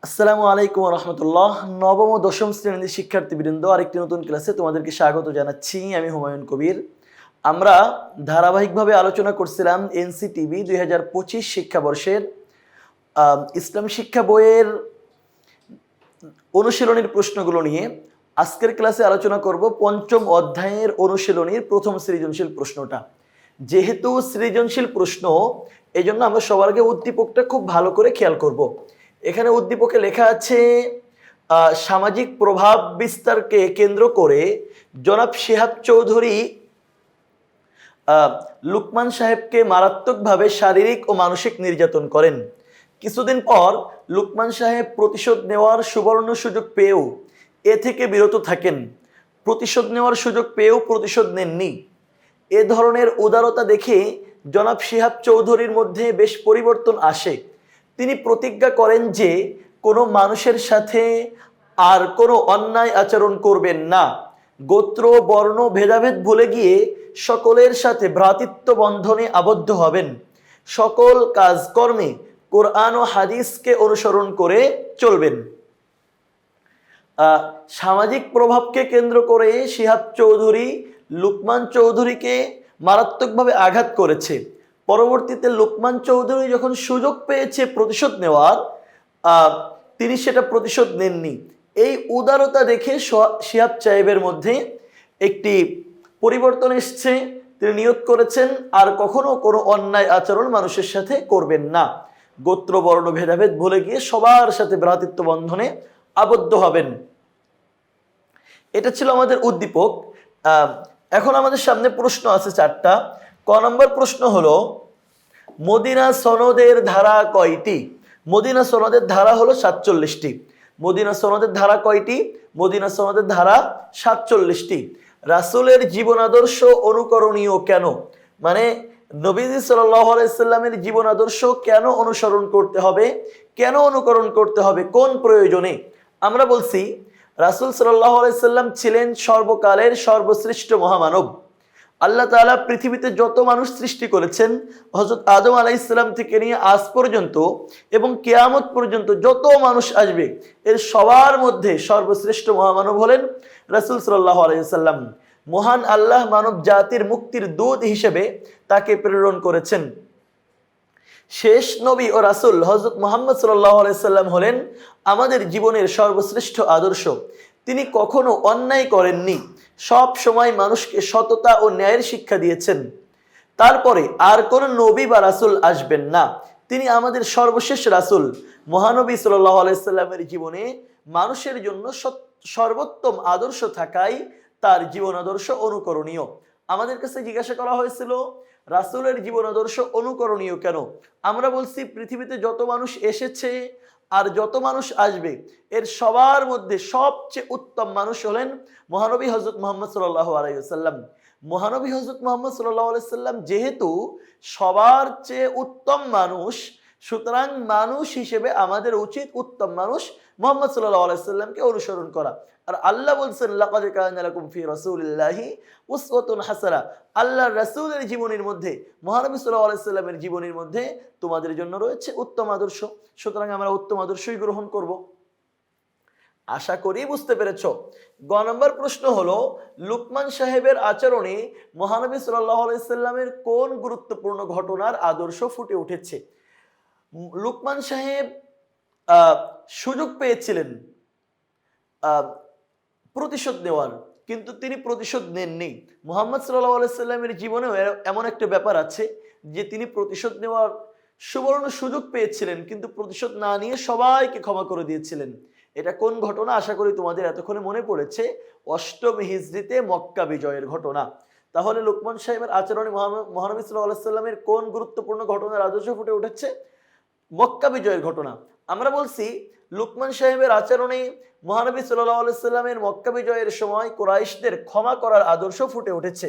আসসালামু আলাইকুম রহমতুল্লাহ। নবম ও দশম শ্রেণীর শিক্ষার্থীবৃন্দ, আরেকটি নতুন ক্লাসে তোমাদেরকে স্বাগত জানাচ্ছি। আমি হুমায়ুন কবির। আমরা ধারাবাহিকভাবে আলোচনা করছিলাম এনসিটিভি 2025 শিক্ষাবর্ষের ইসলাম শিক্ষা বইয়ের অনুশীলনীর প্রশ্নগুলো নিয়ে। আজকের ক্লাসে আলোচনা করব পঞ্চম অধ্যায়ের অনুশীলনীর প্রথম সৃজনশীল প্রশ্নটা। যেহেতু সৃজনশীল প্রশ্ন, এই জন্য আমরা সবার আগে উদ্দীপকটা খুব ভালো করে খেয়াল করব। এখানে উদ্দীপকে লেখা আছে, সামাজিক প্রভাব বিস্তারকে কেন্দ্র করে জনাব শিহাব চৌধুরী লুকমান সাহেবকে মারাত্মকভাবে শারীরিক ও মানসিক নির্যাতন করেন। কিছুদিন পর লুকমান সাহেব প্রতিশোধ নেওয়ার সুবর্ণ সুযোগ পেয়েও এ থেকে বিরত থাকেন। প্রতিশোধ নেওয়ার সুযোগ পেয়েও প্রতিশোধ নেননি। এ ধরনের উদারতা দেখে জনাব শিহাব চৌধুরীর মধ্যে বেশ পরিবর্তন আসে। তিনি প্রতিজ্ঞা করেন যে কোনো মানুষের সাথে আর কোনো অন্যায় আচরণ করবেন না। গোত্র বর্ণ ভেদাভেদ ভুলে গিয়ে সকলের সাথে ভ্রাতৃত্ব বন্ধনে আবদ্ধ হবেন। সকল কাজকর্মে কোরআন ও হাদিসকে অনুসরণ করে চলবেন। সামাজিক প্রভাবকে কেন্দ্র করে শিহাব চৌধুরী লুকমান চৌধুরীকে মারাত্মকভাবে আঘাত করেছে। পরবর্তীতে লুকমান চৌধুরী যখন সুযোগ পেয়েছে প্রতিশোধ নেওয়ার, তিনি সেটা প্রতিশোধ নেননি। এই উদারতা দেখে শিহাব সাহেবের মধ্যে একটি পরিবর্তন এসছে। তিনি নিয়ত করেছেন আর কখনো কোনো অন্যায় আচরণ মানুষের সাথে করবেন না। গোত্র বর্ণ ভেদাভেদ ভুলে গিয়ে সবার সাথে ভ্রাতৃত্ব বন্ধনে আবদ্ধ হবেন। এটা ছিল আমাদের উদ্দীপক। এখন আমাদের সামনে প্রশ্ন আছে চারটা। ক নম্বর প্রশ্ন হলো, মদিনা সনদের ধারা কয়টি? মদিনা সনদের ধারা হলো 47টি। মদিনা সনদের ধারা কয়টি? মদিনা সনদের ধারা 47টি। রাসূলের জীবন আদর্শ অনুকরণীয় কেন? মানে নবীজি সাল্লাল্লাহু আলাইহি সাল্লামের জীবন আদর্শ কেন অনুসরণ করতে হবে, কেন অনুকরণ করতে হবে, কোন প্রয়োজনে? আমরা বলছি রাসূল সাল্লাল্লাহু আলাইহি সাল্লাম ছিলেন সর্বকালের সর্বশ্রেষ্ঠ মহামানব। আল্লাহ তাআলা পৃথিবীতে যত মানুষ সৃষ্টি করেছেন, হযরত আদম আলাইহিস সালাম থেকে নিয়ে আজ পর্যন্ত এবং কিয়ামত পর্যন্ত যত মানুষ আসবে, এর সবার মধ্যে সর্বশ্রেষ্ঠ মহামানব হলেন রাসূল সাল্লাল্লাহু আলাইহি সাল্লাম। মহান আল্লাহ মানব জাতির মুক্তির দূত হিসেবে তাকে প্রেরণ করেছেন। শেষ নবী ও রাসূল হযরত মুহাম্মদ সাল্লাল্লাহু আলাইহি সাল্লাম হলেন আমাদের জীবনের সর্বশ্রেষ্ঠ আদর্শ। তিনি কখনো অন্যায় করেননি, সব সময় মানুষকে সততা ও ন্যায়ের শিক্ষা দিয়েছেন। তারপরে আর কোন নবী বা রাসূল আসবেন না। তিনি আমাদের সর্বশেষ রাসূল। মহানবী সাল্লাল্লাহু আলাইহি সাল্লামের জীবনে মানুষের জন্য সর্বোত্তম আদর্শ থাকাই তার জীবন আদর্শ অনুকরণীয়। আমাদের কাছে জিজ্ঞাসা করা হয়েছিল, রাসূলের জীবন আদর্শ অনুকরণীয় কেন? আমরা বলছি পৃথিবীতে যত মানুষ এসেছে আর যত মানুষ আসবে, এর সবার মধ্যে সবচেয়ে উত্তম মানুষ হলেন মহানবী হযরত মুহাম্মদ সাল্লাল্লাহু আলাইহি ওয়াসাল্লাম। মহানবী হযরত মুহাম্মদ সাল্লাল্লাহু আলাইহি ওয়াসাল্লাম যেহেতু সবার চেয়ে উত্তম মানুষ, সুতরাং মানুষ হিসেবে আমাদের উচিত উত্তম মানুষ মুহাম্মদ সাল্লাল্লাহু আলাইহি ওয়াসাল্লামকে অনুসরণ করা। আর আল্লাহ বলছেন, লাকাদ কানা লাকুম ফি রাসূলিল্লাহি উসওয়াতুন হাসানাহ। আল্লাহর রাসূলের জীবনের মধ্যে, মহানবী সাল্লাল্লাহু আলাইহি ওয়াসাল্লামের জীবনের মধ্যে তোমাদের জন্য রয়েছে উত্তম আদর্শ। সুতরাং আমরা উত্তম আদর্শই গ্রহণ করব। আশা করি বুঝতে পেরেছ। গ নম্বর প্রশ্ন হলো, লুকমান সাহেবের আচরণে মহানবী সাল্লাল্লাহু আলাইহি সাল্লামের কোন গুরুত্বপূর্ণ ঘটনার আদর্শ ফুটে উঠেছে? লুকমান সাহেব সুযোগ পেয়েছিলেন প্রতিশোধ নেওয়ার, কিন্তু তিনি প্রতিশোধ নেননি। মুহাম্মদ সাল্লাল্লাহু আলাইহি সাল্লামের জীবনেও এমন একটা ব্যাপার আছে যে তিনি প্রতিশোধ নেওয়ার সুবর্ণ সুযোগ পেয়েছিলেন, কিন্তু প্রতিশোধ না নিয়ে সবাইকে ক্ষমা করে দিয়েছিলেন। এটা কোন ঘটনা? আশা করি তোমাদের এতক্ষণে মনে পড়েছে, অষ্টম হিজরিতে মক্কা বিজয়ের ঘটনা। তাহলে লুকমান সাহেবের আচরণে মহানবী সাল্লাল্লাহু আলাইহি সাল্লামের কোন গুরুত্বপূর্ণ ঘটনার আদর্শ ফুটে উঠেছে? মক্কা বিজয়ের ঘটনা। আমরা বলছি লুকমান সাহেবের আচরণে মহানবী সাল্লাল্লাহু আলাইহি সাল্লামের মক্কা বিজয়ের সময় কুরাইশদের ক্ষমা করার আদর্শ ফুটে উঠেছে।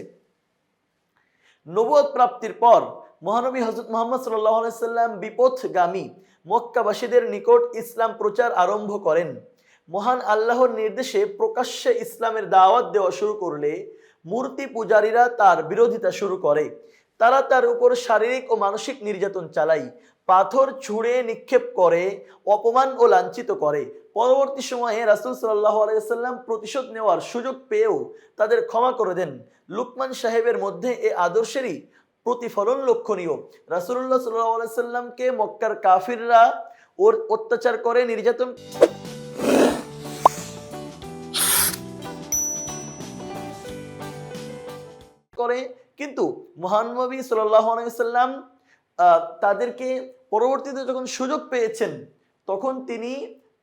নবুয়ত প্রাপ্তির পর মহানবী হযরত মুহাম্মদ সাল্লাল্লাহু আলাইহি সাল্লাম বিপথগামী মক্কাবাসীদের নিকট ইসলাম প্রচার আরম্ভ করেন। মহান আল্লাহর নির্দেশে প্রকাশ্যে ইসলামের দাওয়াত দেওয়া শুরু করলে মূর্তি পূজারীরা তার বিরোধিতা শুরু করে। তারা তার উপর শারীরিক ও মানসিক নির্যাতন চালায়। পাথর ছুঁড়ে নিক্ষেপ করে, অপমান ও লাঞ্ছিত করে। পরবর্তী সময়ে রাসূল সাল্লাল্লাহু আলাইহি ওয়াসাল্লাম প্রতিশোধ নেওয়ার সুযোগ পেয়েও তাদের ক্ষমা করে দেন। লুকমান সাহেবের মধ্যে এ আদর্শেরই প্রতিফলন লক্ষণীয়। রাসূলুল্লাহ সাল্লাল্লাহু আলাইহি ওয়াসাল্লামকে মক্কার কাফিররা ওর অত্যাচার করে, নির্যাতন করে, কিন্তু মহানবী সাল্লাল্লাহু আলাইহি ওয়াসাল্লাম তাদেরকে পরবর্তীতে যখন সুযোগ পেয়েছেন তখন তিনি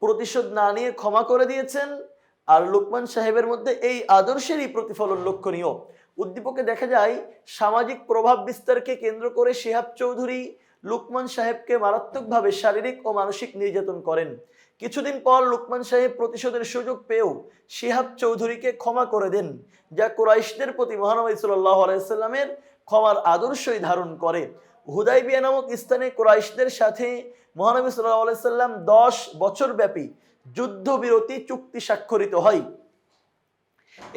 প্রতিশোধ না নিয়ে ক্ষমা করে দিয়েছেন। আর লুকমান সাহেবের মধ্যে এই আদর্শেরই প্রতিফলন লক্ষণীয়। উদ্দীপকে দেখা যায় সামাজিক প্রভাব বিস্তারকে কেন্দ্র করে শিহাব চৌধুরী লুকমান সাহেবকে মারাত্মকভাবে শারীরিক ও মানসিক নির্যাতন করেন। কিছুদিন পর লুকমান সাহেব প্রতিশোধের সুযোগ পেয়েও শিহাব চৌধুরীকে ক্ষমা করে দেন, যা কুরাইশদের প্রতি মহানবী সাল্লাল্লাহু আলাইহি ওয়াসাল্লামের ক্ষমার আদর্শই ধারণ করে। হুদাইবিয়া নামক স্থানে কুরাইশদের সাথে মহানবী সাল্লাল্লাহু আলাইহি ওয়াসাল্লাম 10 বছর ব্যাপী যুদ্ধবিরতি চুক্তি স্বাক্ষরিত হয়।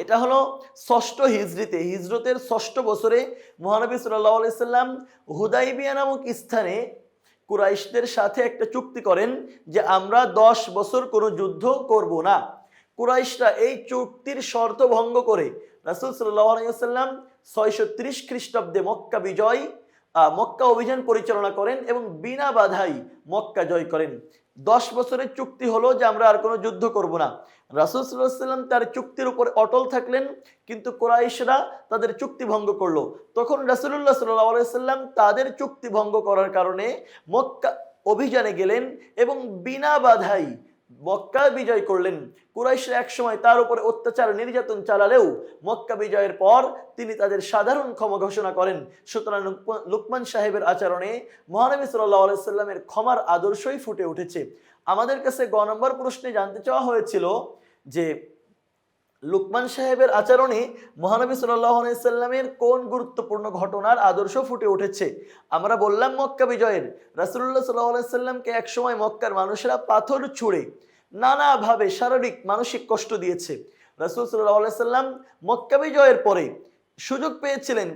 এটা হলো ষষ্ঠ হিজরিতে, হিজরতের ষষ্ঠ বছরে মহানবী সাল্লাল্লাহু আলাইহি ওয়াসাল্লাম হুদাইবিয়া নামক স্থানে কুরাইশদের সাথে একটা চুক্তি করেন যে আমরা 10 বছর কোনো যুদ্ধ করব না। কুরাইশরা এই চুক্তির শর্ত ভঙ্গ করে রাসূল সাল্লাল্লাহু আলাইহি ওয়াসাল্লাম 630 খ্রিস্টাব্দে মক্কা অভিযান পরিচালনা করেন এবং বিনা বাধাই মক্কা জয় করেন। 10 বছরের চুক্তি হলো যে আমরা আর কোনো যুদ্ধ করব না। রাসূল সাল্লাল্লাহু আলাইহি ওয়াসাল্লাম তার চুক্তির উপর অটল থাকলেন, কিন্তু কুরাইশরা তাদের চুক্তি ভঙ্গ করলো। তখন রাসূলুল্লাহ সাল্লাল্লাহু আলাইহি ওয়াসাল্লাম তাদের চুক্তি ভঙ্গ করার কারণে মক্কা অভিযানে গেলেন এবং বিনা বাধাই মক্কা বিজয় করলেন। কুরাইশরা একসময় তার উপরে অত্যাচার নির্যাতন চালালেও মক্কা বিজয়ের পর তিনি তাদের সাধারণ ক্ষমা ঘোষণা করেন। সুতরাং লুকমান সাহেবের আচরণে মহানবী সাল্লাল্লাহু আলাইহি ওয়াসাল্লামের ক্ষমার আদর্শই ফুটে উঠেছে। আমাদের কাছে গ নম্বর প্রশ্নে জানতে চাওয়া হয়েছিল যে লুকমান সাহেবের আচরণে মহানবী সাল্লাল্লাহু আলাইহি ওয়াসাল্লামের কোন গুরুত্বপূর্ণ ঘটনার আদর্শ ফুটে উঠেছে। আমরা বললাম মক্কা বিজয়ের। রাসূলুল্লাহ সাল্লাল্লাহু আলাইহি ওয়াসাল্লামকে একসময় মক্কার মানুষেরা পাথর ছুঁড়ে নানাভাবে শারীরিক মানসিক কষ্ট দিয়েছে। রাসূল সাল্লাল্লাহু আলাইহি ওয়াসাল্লাম মক্কা বিজয়ের পরে সুযোগ পেয়েছিলেন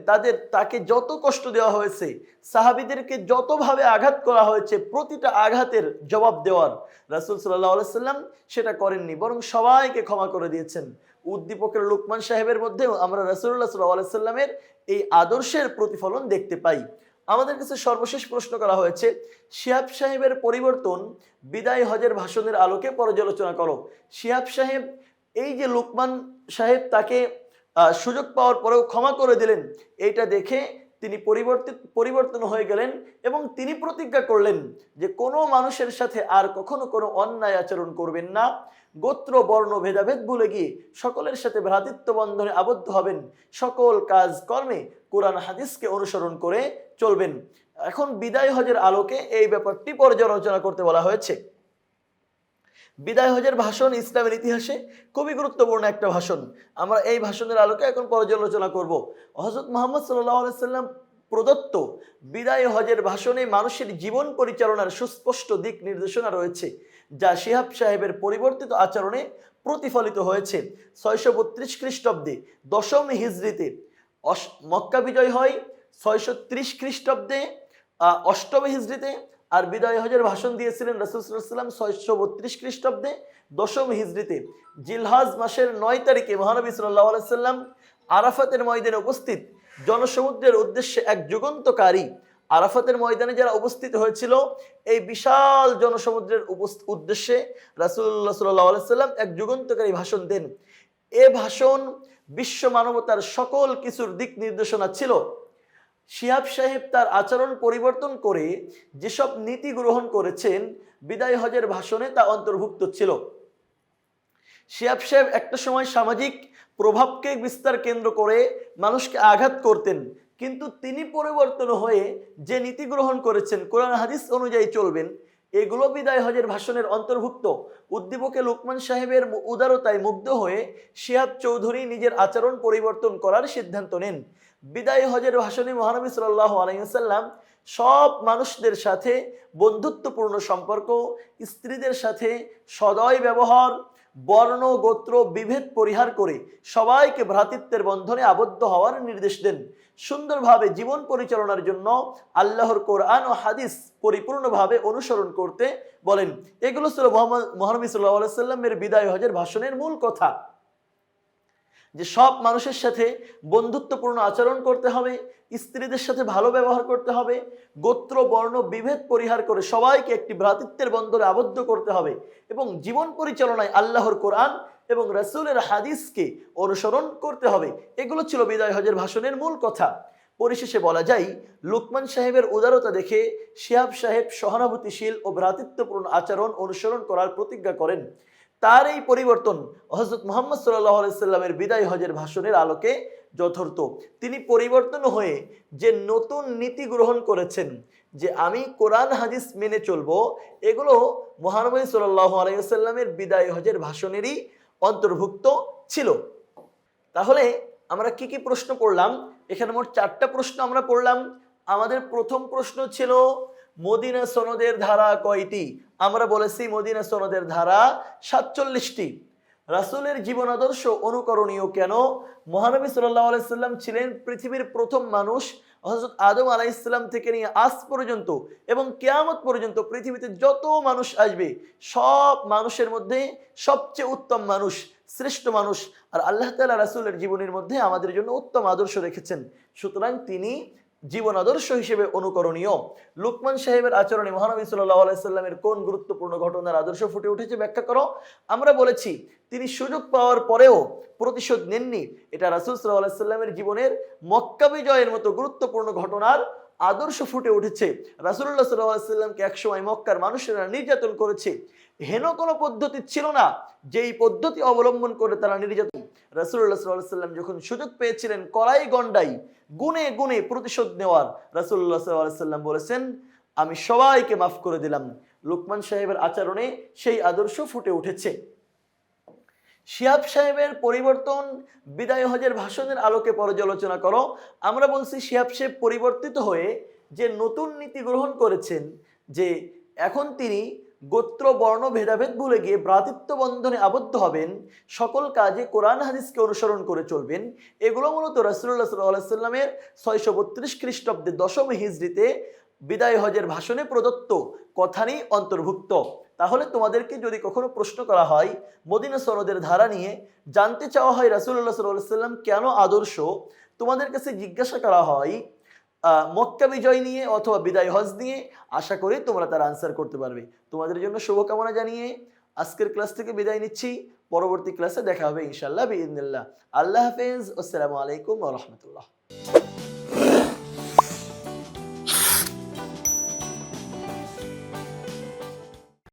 তাকে যত কষ্ট দেওয়া হয়েছে, সাহাবীদেরকে যতভাবে আঘাত করা হয়েছে, প্রতিটা আঘাতের জবাব দেওয়ার রাসূল সাল্লাল্লাহু আলাইহি ওয়াসাল্লাম সেটা করেননি, বরং সবাইকে ক্ষমা করে দিয়েছেন। উদ্দীপকের লুকমান সাহেবের মধ্যেও আমরা রাসূলুল্লাহ সাল্লাল্লাহু আলাইহি ওয়াসাল্লামের এই আদর্শের প্রতিফলন দেখতে পাই। আমাদের কাছে সর্বশেষ প্রশ্ন করা হয়েছে, শিহাব সাহেবের পরিবর্তন বিদায় হজের ভাষণের আলোকে পর্যালোচনা করো। শিহাব সাহেব, এই যে লুকমান সাহেব তাকে সুযোগ পাওয়ার পরেও ক্ষমা করে দিলেন, এইটা দেখে তিনি পরিবর্তন হয়ে গেলেন এবং তিনি প্রতিজ্ঞা করলেন যে কোনো মানুষের সাথে আর কখনো কোনো অন্যায় আচরণ করবেন না, গোত্র বর্ণ ভেদাভেদ ভুলে গিয়ে সকলের সাথে ভ্রাতৃত্ব বন্ধনে আবদ্ধ হবেন, সকল কাজ কর্মে কোরআন হাদিসকে অনুসরণ করে চলবেন। এখন বিদায় হজের আলোকে এই ব্যাপারটি পর্যালোচনা করতে বলা হয়েছে। বিদায় হজের ভাষণ ইসলামের ইতিহাসে খুবই গুরুত্বপূর্ণ একটা ভাষণ। আমরা এই ভাষণের আলোকে এখন পর্যালোচনা করব। হযরত মুহাম্মদ সাল্লাল্লাহু আলাইহি ওয়াসাল্লাম প্রদত্ত বিদায় হজের ভাষণে মানুষের জীবন পরিচালনার সুস্পষ্ট দিক নির্দেশনা রয়েছে, যা শিহাব সাহেবের পরিবর্তিত আচরণে প্রতিফলিত হয়েছে। 632 খ্রিস্টাব্দে 10ম হিজরিতে মক্কা বিজয় হয়, 630 খ্রিস্টাব্দে 8ম হিজরিতে, আর বিদায় হজের ভাষণ দিয়েছিলেন রাসূল সাল্লাল্লাহু আলাইহি ওয়াসাল্লাম 632 খ্রিস্টাব্দে 10ম হিজরিতে। জিলহজ মাসের 9 তারিখে মহানবী সাল্লাল্লাহু আলাইহি ওয়াসাল্লাম আরাফাতের ময়দানে উপস্থিত জনসমুদ্রের উদ্দেশ্যে এক যুগান্তকারী, আরাফাতের ময়দানে যারা উপস্থিত হয়েছিল এই বিশাল জনসমুদ্রের উদ্দেশ্যে রাসূলুল্লাহ সাল্লাল্লাহু আলাইহি ওয়াসাল্লাম এক যুগান্তকারী ভাষণ দেন। এ ভাষণ বিশ্ব মানবতার সকল কিছুর দিক নির্দেশনা ছিল। শিহাব সাহেব তার আচরণ পরিবর্তন করে যেসব নীতি গ্রহণ করেছেন বিদায় হজের ভাষণে তা অন্তর্ভুক্ত ছিল। শিহাব সাহেব একটা সময় সামাজিক প্রভাবকে বিস্তার কেন্দ্র করে মানুষকে আঘাত করতেন, কিন্তু তিনি পরিবর্তন হয়ে যে নীতি গ্রহণ করেছেন কোরআন হাদিস অনুযায়ী চলবেন, এগুলো বিদায় হজের ভাষণের অন্তর্ভুক্ত। উদ্দীপকে লুকমান সাহেবের উদারতায় মুগ্ধ হয়ে শিহাব চৌধুরী নিজের আচরণ পরিবর্তন করার সিদ্ধান্ত নেন। বিদায় হজের ভাষণে মহানবী সাল্লাল্লাহু আলাইহি ওয়াসাল্লাম সব মানুষদের সাথে বন্ধুত্বপূর্ণ সম্পর্ক, স্ত্রীদের সাথে সদয় ব্যবহার, বর্ণ গোত্র বিভেদ পরিহার করে সবাইকে ভ্রাতৃত্বের বন্ধনে আবদ্ধ হওয়ার নির্দেশ দেন। সুন্দরভাবে জীবন পরিচালনার জন্য আল্লাহর কোরআন ও হাদিস পরিপূর্ণভাবে অনুসরণ করতে বলেন। এগুলো ছিল মহানবী সাল্লাল্লাহু আলাইহি সাল্লামের বিদায় হজের ভাষণের মূল কথা, যে সব মানুষের সাথে বন্ধুত্বপূর্ণ আচরণ করতে হবে, স্ত্রীদের সাথে ভালো ব্যবহার করতে হবে, গোত্র বর্ণ বিভেদ পরিহার করে সবাইকে একটি ভ্রাতৃত্বের বন্ধনে আবদ্ধ করতে হবে এবং জীবন পরিচালনায় আল্লাহর কোরআন এবং রাসূলের হাদিসকে অনুসরণ করতে হবে। এগুলো ছিল বিদায় হজের ভাষণের মূল কথা। পরিশেষে বলা যায়, লুকমান সাহেবের উদারতা দেখে শিহাব সাহেব সহানুভূতিশীল ও ভ্রাতৃত্বপূর্ণ আচরণ অনুসরণ করার প্রতিজ্ঞা করেন। তার এই পরিবর্তন হযরত মুহাম্মদ সাল্লাল্লাহু আলাইহি সাল্লামের বিদায় হজের ভাষণের আলোকে যথার্থ। তিনি পরিবর্তন হয়ে যে নতুন নীতি গ্রহণ করেছেন, যে আমি কোরআন হাদিস মেনে চলবো, এগুলো মহানবী সাল্লাল্লাহু আলাইহি সাল্লামের বিদায় হজের ভাষণেরই অন্তর্ভুক্ত ছিল। তাহলে আমরা কি কি প্রশ্ন পড়লাম? এখানে মোট 4টা প্রশ্ন আমরা পড়লাম। আমাদের প্রথম প্রশ্ন ছিল মদিনা সনদের ধারা কয়টি? আমরা বলেছি মদিনা সনদের ধারা 47টি। রাসূলের জীবন আদর্শ অনুকরণীয় কেন? মহানবী সাল্লাল্লাহু আলাইহি সাল্লাম ছিলেন পৃথিবীর প্রথম মানুষ। হযরত আদম আলাইহিস সালাম থেকে নিয়ে আজ পর্যন্ত এবং কিয়ামত পর্যন্ত পৃথিবীতে যত মানুষ আসবে সব মানুষের মধ্যে সবচেয়ে উত্তম মানুষ, শ্রেষ্ঠ মানুষ। আর আল্লাহ তাআলা রাসূলের জীবনের মধ্যে আমাদের জন্য উত্তম আদর্শ রেখেছেন, সুতরাং তিনি জীবন আদর্শ হিসেবে অনুকরণীয়। লুকমান সাহেবের আচরণে মহানবী সাল্লাল্লাহু আলাইহি সাল্লামের কোন গুরুত্বপূর্ণ ঘটনার আদর্শ ফুটে উঠেছে ব্যাখ্যা করো। আমরা বলেছি তিনি সুযোগ পাওয়ার পরেও প্রতিশোধ নেননি। এটা রাসূল সাল্লাল্লাহু আলাইহি সাল্লামের জীবনের মক্কা বিজয়ের মতো গুরুত্বপূর্ণ ঘটনার আদর্শ ফুটে উঠেছে। রাসূলুল্লাহ সাল্লাল্লাহু আলাইহি সাল্লামকে একসময় মক্কার মানুষেরা নির্যাতন করেছে। হেন কোনো পদ্ধতি ছিল না যেই পদ্ধতি অবলম্বন করে তারা নির্যাতন। রাসূলুল্লাহ সাল্লাল্লাহু আলাইহি সাল্লাম যখন সুযোগ পেয়েছিলেন কড়াই গন্ডাই গুনে গুনে প্রতিশোধ নেওয়ার, রাসূলুল্লাহ সাল্লাল্লাহু আলাইহি সাল্লাম বলেছেন, আমি সবাইকে মাফ করে দিলাম। লুকমান সাহেবের আচরণে সেই আদর্শ ফুটে উঠেছে। শিহাব সাহেবের পরিবর্তন বিদায় হজের ভাষণের আলোকে পর্যালোচনা করো। আমরা বলছি শিহাব সাহেব পরিবর্তিত হয়ে যে নতুন নীতি গ্রহণ করেছেন, যে এখন তিনি গোত্র বর্ণ ভেদাভেদ ভুলে গিয়ে ভ্রাতৃত্ব বন্ধনে আবদ্ধ হবেন, সকল কাজে কোরআন হাদিসকে অনুসরণ করে চলবেন। এগুলো মূলত রাসূলুল্লাহ সাল্লাল্লাহু আলাইহি সাল্লামের 632 খ্রিস্টাব্দে 10ম হিজরিতে বিদায় হজের ভাষণে প্রদত্ত কথারই অন্তর্ভুক্ত। তাহলে তোমাদেরকে যদি কখনো প্রশ্ন করা হয় মদিনা সনদের ধারা নিয়ে, জানতে চাওয়া হয় রাসূলুল্লাহ সাল্লাল্লাহু আলাইহি সাল্লাম কেন আদর্শ, তোমাদের কাছে জিজ্ঞাসা করা হয় মক্কা বিজয় নিয়ে অথবা বিদায় হজ নিয়ে, আশা করি তোমরা তার আনসার করতে পারবে। তোমাদের জন্য শুভকামনা জানিয়ে আজকের ক্লাস থেকে বিদায় নিচ্ছি। পরবর্তী ক্লাসে দেখা হবে ইনশাআল্লাহ বিইذنিল্লাহ। আল্লাহ হাফেজ। আসসালামু আলাইকুম ওয়া রাহমাতুল্লাহ।